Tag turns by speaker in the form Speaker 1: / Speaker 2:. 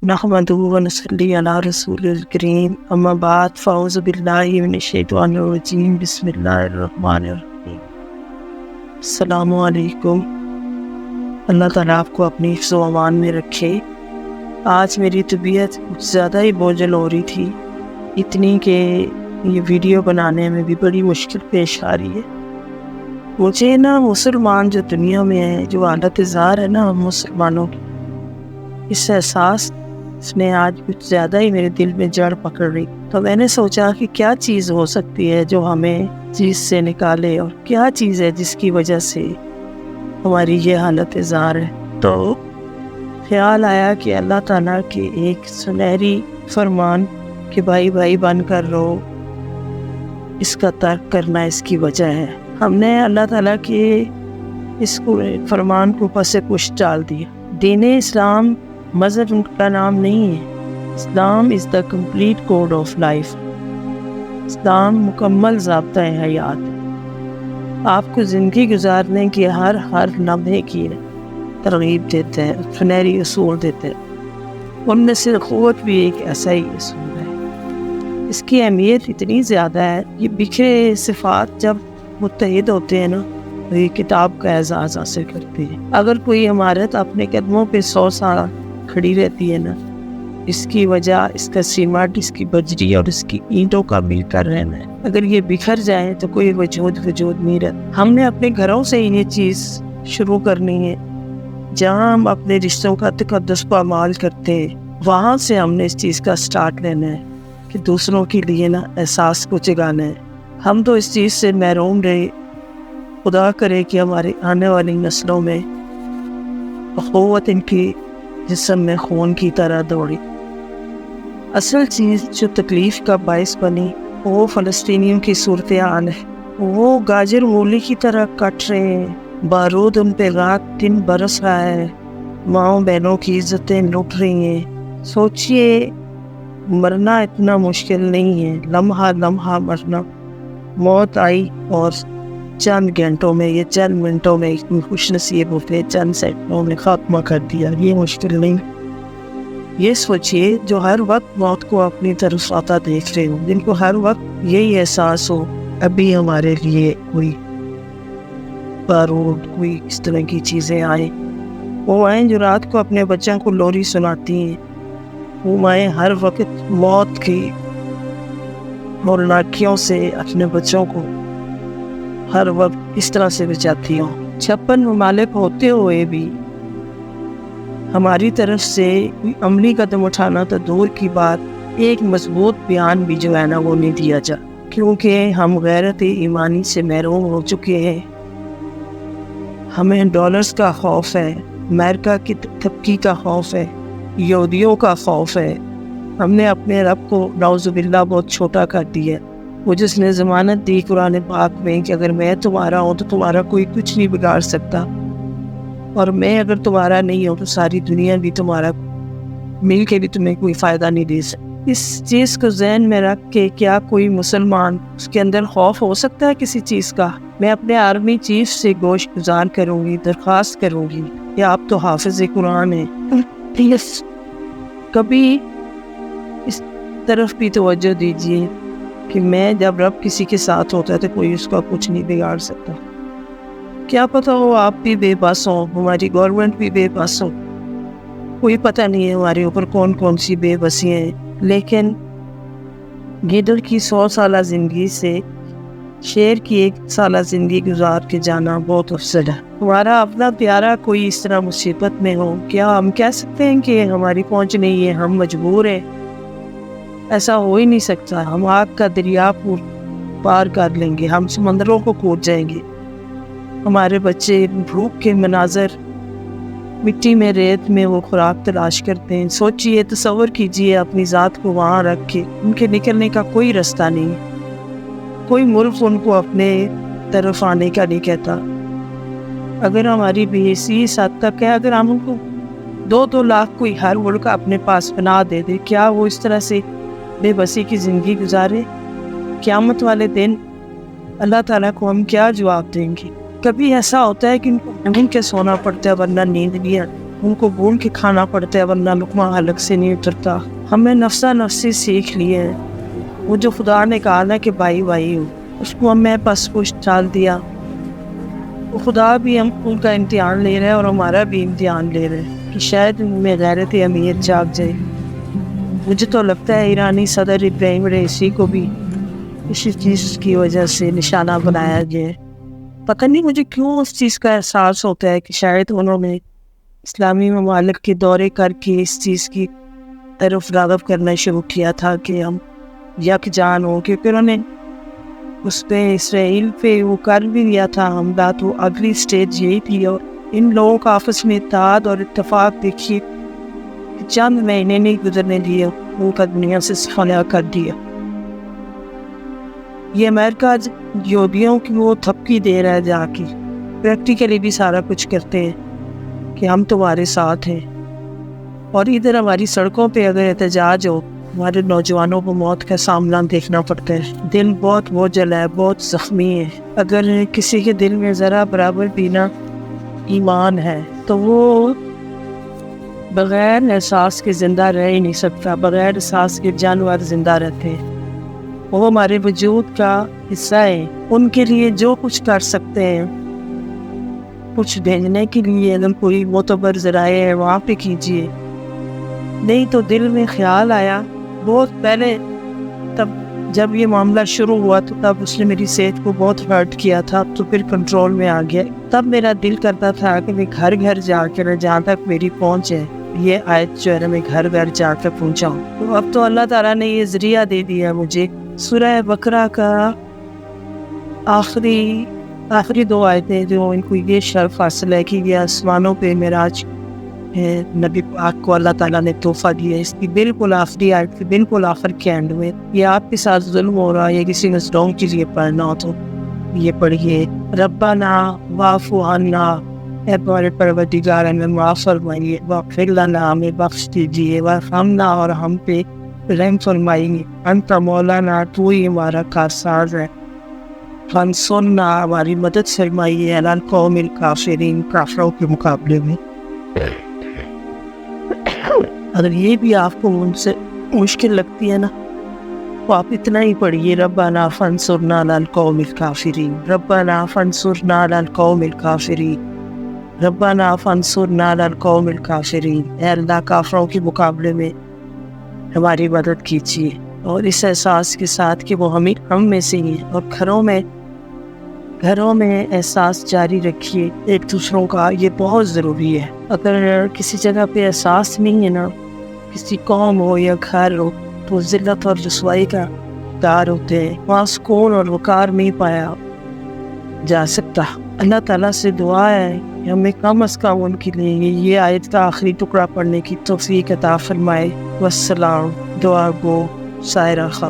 Speaker 1: نحمده ونصلي على رسول الكريم اما بعد فاعوذ باللہ من الشیطان الرجیم بسم اللہ الرحمن الرحیم۔ السلام علیکم۔ اللہ تعالیٰ آپ کو اپنی حفظ و امان میں رکھے۔ آج میری طبیعت کچھ زیادہ ہی بوجھل ہو رہی تھی، اتنی کہ یہ ویڈیو بنانے میں بھی بڑی مشکل پیش آ رہی ہے مجھے مسلمان جو دنیا میں ہے، جو حالت زار ہے ہم مسلمانوں کی، اس احساس اس نے آج کچھ زیادہ ہی میرے دل میں جڑ پکڑ رہی۔ تو میں نے سوچا کہ کیا چیز ہو سکتی ہے جو ہمیں چیز سے نکالے، اور کیا چیز ہے جس کی وجہ سے ہماری یہ حالت زار ہے۔ تو خیال آیا کہ اللہ تعالیٰ کے ایک سنہری فرمان کہ بھائی بھائی بن کر رہو، اس کا ترک کرنا اس کی وجہ ہے۔ ہم نے اللہ تعالیٰ کے اس فرمان کو پس پش ڈال دیا۔ دین اسلام مذہب ان کا نام نہیں ہے، Islam is the complete code of life. اسلام مکمل ضابطہ حیات ہے، آپ کو زندگی گزارنے کے ہر لمحے کی ترغیب دیتے ہیں، سنہری اصول دیتے ہیں۔ ان میں سے قوت بھی ایک ایسا ہی اصول ہے۔ اس کی اہمیت اتنی زیادہ ہے، یہ بکھرے صفات جب متحد ہوتے ہیں یہ کتاب کا اعزاز حاصل کرتے ہیں۔ اگر کوئی عمارت اپنے قدموں پہ 100 سال کھڑی رہتی ہے اس کی وجہ اس کا سیمنٹ، اس کی بجری اور اس کی اینٹوں کا مل کر رہنا ہے۔ اگر یہ بکھر جائے تو کوئی وجود نہیں رہتا۔ ہم نے اپنے گھروں سے یہ چیز شروع کرنی ہے، جہاں ہم اپنے رشتوں کا تقدس پامال کرتے ہیں، وہاں سے ہم نے اس چیز کا سٹارٹ لینا ہے کہ دوسروں کے لیے احساس کو جگانا ہے۔ ہم تو اس چیز سے محروم رہے، خدا کرے کہ ہمارے آنے والی نسلوں میں اخوت ان کی جسم میں خون کی طرح دوڑی۔ اصل چیز جو تکلیف کا باعث بنی وہ فلسطینیوں کی صورتحال ہے۔ وہ گاجر مولی کی طرح کٹ رہے ہیں، بارود ان پہ رات دن برس رہا ہے، ماؤں بہنوں کی عزتیں لٹ رہی ہیں۔ سوچئے مرنا اتنا مشکل نہیں ہے، لمحہ لمحہ مرنا۔ موت آئی اور چند گھنٹوں میں، یہ چند منٹوں میں خوش نصیب ہوتے چند سیکنڈوں میں خاتمہ کر دیا، یہ مشکل نہیں۔ یہ سوچئے جو ہر وقت موت کو اپنی طرف آتا دیکھ رہے ہوں، جن کو ہر وقت یہی احساس ہو ابھی ہمارے لیے کوئی بارود، کوئی اس طرح کی چیزیں آئیں، وہ آئیں جو رات کو اپنے بچوں کو لوری سناتی ہیں، وہ آئیں ہر وقت موت کی ہولناکیوں سے اپنے بچوں کو ہر وقت اس طرح سے بچاتی ہوں۔ 56 ممالک ہوتے ہوئے بھی ہماری طرف سے عملی قدم اٹھانا تو دور کی بات، ایک مضبوط بیان بھی جو ہے وہ نہیں دیا جا، کیونکہ ہم غیرت ایمانی سے محروم ہو چکے ہیں۔ ہمیں ڈالرز کا خوف ہے، امریکہ کی ترقی کا خوف ہے، یہودیوں کا خوف ہے۔ ہم نے اپنے رب کو نعوذ باللہ بہت چھوٹا کر دیا۔ وہ جس نے ضمانت دی قرآن پاک میں کہ اگر میں تمہارا ہوں تو تمہارا کوئی کچھ نہیں بگاڑ سکتا، اور میں اگر تمہارا نہیں ہوں تو ساری دنیا بھی تمہارا مل کے بھی تمہیں کوئی فائدہ نہیں دے سکتی۔ اس چیز کو ذہن میں رکھ کے کیا کوئی مسلمان اس کے اندر خوف ہو سکتا ہے کسی چیز کا؟ میں اپنے آرمی چیف سے گوش گزار کروں گی، درخواست کروں گی کہ آپ تو حافظ قرآن ہیں، کبھی اس طرف بھی توجہ دیجیے کہ میں جب رب کسی کے ساتھ ہوتا ہے تو کوئی اس کا کچھ نہیں بگاڑ سکتا۔ کیا پتہ ہو آپ بھی بے بس ہوں، ہماری گورنمنٹ بھی بے بس ہو، کوئی پتہ نہیں ہے ہمارے اوپر کون کون سی بے بسیاں ہیں، لیکن گیدڑ کی 100 سالہ زندگی سے شیر کی 1 سالہ زندگی گزار کے جانا بہت افضل ہے۔ ہمارا اپنا پیارا کوئی اس طرح مصیبت میں ہو، کیا ہم کہہ سکتے ہیں کہ ہماری پہنچ نہیں ہے، ہم مجبور ہیں؟ ایسا ہو ہی نہیں سکتا۔ ہم آگ کا دریا پار کر لیں گے، ہم سمندروں کو کود جائیں گے۔ ہمارے بچے بھوک کے مناظر، مٹی میں ریت میں وہ خوراک تلاش کرتے ہیں۔ سوچئے، تصور کیجئے اپنی ذات کو وہاں رکھ کے، ان کے نکلنے کا کوئی رستہ نہیں، کوئی ملک ان کو اپنے طرف آنے کا نہیں کہتا۔ اگر ہماری بےحسی اس حد تک ہے، اگر ہم ان کو 2 لاکھ کوئی ہر ملک اپنے پاس بنا دے کیا وہ اس طرح سے بے بسی کی زندگی گزارے؟ قیامت والے دن اللہ تعالیٰ کو ہم کیا جواب دیں گے؟ کبھی ایسا ہوتا ہے کہ ان کو کے سونا پڑتا ہے ورنہ نیند نہیں آتی۔ ان کو بھول کے کھانا پڑتا ہے ورنہ لقمہ حلق سے نہیں اترتا. ہمیں نفسا نفسی سیکھ لیے ہیں. وہ جو خدا نے کہا نا کہ بھائی بھائی ہو، اس کو ہمیں پس پوچھ ڈال دیا. وہ خدا بھی ہم ان کا امتحان لے رہے ہیں اور ہمارا بھی امتحان لے رہے ہیں کہ شاید ان میں غیرت امیر جاگ جائے. مجھے تو لگتا ہے ایرانی صدر ابراہیم رئیسی کو بھی اسی چیز کی وجہ سے نشانہ بنایا گیا ہے. پتہ نہیں مجھے کیوں اس چیز کا احساس ہوتا ہے کہ شاید انہوں نے اسلامی ممالک کے دورے کر کے اس چیز کی طرف راغب کرنا شروع کیا تھا کہ ہم یکجان ہوں، کیونکہ انہوں نے اس پہ اسرائیل پہ وہ کر بھی دیا تھا حملہ. تو اگلی سٹیج یہی تھی اور ان لوگوں کا آپس میں اتحاد اور اتفاق دیکھیے چند مہینے نہیں گزرنے دیے ان کا دنیا سے فنا کر دیا. یہ امریکہ یہودیوں کی وہ تھپکی دے رہا ہے جا کے، پریکٹیکلی بھی سارا کچھ کرتے ہیں کہ ہم تمہارے ساتھ ہیں. اور ادھر ہماری سڑکوں پہ اگر احتجاج ہو، ہمارے نوجوانوں کو موت کا سامنا دیکھنا پڑتا ہے. دل بہت بوجھل ہے، بہت زخمی ہے. اگر کسی کے دل میں ذرا برابر بھی نہ ایمان ہے تو وہ بغیر احساس کے زندہ رہ ہی نہیں سکتا. بغیر احساس کے جانور زندہ رہتے ہیں. وہ ہمارے وجود کا حصہ ہے. ان کے لیے جو کچھ کر سکتے ہیں، کچھ بھیجنے کے لیے اگر کوئی معتبر ذرائع ہے وہاں پہ کیجیے. نہیں تو دل میں خیال آیا بہت پہلے، تب جب یہ معاملہ شروع ہوا تو تب اس نے میری صحت کو بہت ہرٹ کیا تھا. تو پھر کنٹرول میں آ گیا. تب میرا دل کرتا تھا کہ میں گھر گھر جا کر جہاں تک میری پہنچ ہے یہ آیت جو ہے میں گھر گھر جا کر پہنچاؤں. تو اب تو اللہ تعالیٰ نے یہ ذریعہ دے دیا مجھے. سورہ بقرہ کا آخری 2 آیتیں جو ان کو یہ شرف حاصل ہے کہ یہ آسمانوں پہ معراج نبی پاک کو اللہ تعالیٰ نے تحفہ دیا. اس کی بالکل آخری آیت کے بالکل آخر کے اینڈ میں یہ آپ کے ساتھ ظلم ہو رہا ہے یا کسی مظلوم کے لیے پڑھنا ہو تو یہ پڑھیے. ربنا واعف عنا، اے ہمارے پروردگار ہمیں معاف فرمائیے. واغفر لنا، ہمیں بخش دیجیے. وارحمنا، اور ہم پہ رحم فرمائیے. انت مولانا، تو ہی ہمارا کارساز ہے. فانصرنا، ہماری مدد فرمائیے. علی القوم الکافرین، کافروں کے مقابلے میں. اگر یہ بھی آپ کو ان سے مشکل لگتی ہے نا تو آپ اتنا ہی پڑھیے. ربنا فانصرنا علی القوم الکافرین، ربنا فانصرنا علی القوم الکافرین، ربنا فانصرنا علی القوم الکافرین. اے اللہ، کافروں کے مقابلے میں ہماری مدد کیجیے. اور اس احساس کے ساتھ کہ وہ ہم میں سے ہی ہیں. اور گھروں میں احساس جاری رکھیے ایک دوسروں کا. یہ بہت ضروری ہے. اگر کسی جگہ پہ احساس نہیں ہے نا، کسی قوم ہو یا گھر ہو، تو ذلت اور رسوائی کا دار ہوتے ہیں. وہاں سکون اور وقار نہیں پایا جا سکتا. اللہ تعالیٰ سے دعا ہے کہ ہمیں کم از کم ان کے لیے یہ آیت کا آخری ٹکڑا پڑھنے کی توفیق عطا فرمائے. والسلام. دعا گو سائرہ خبر.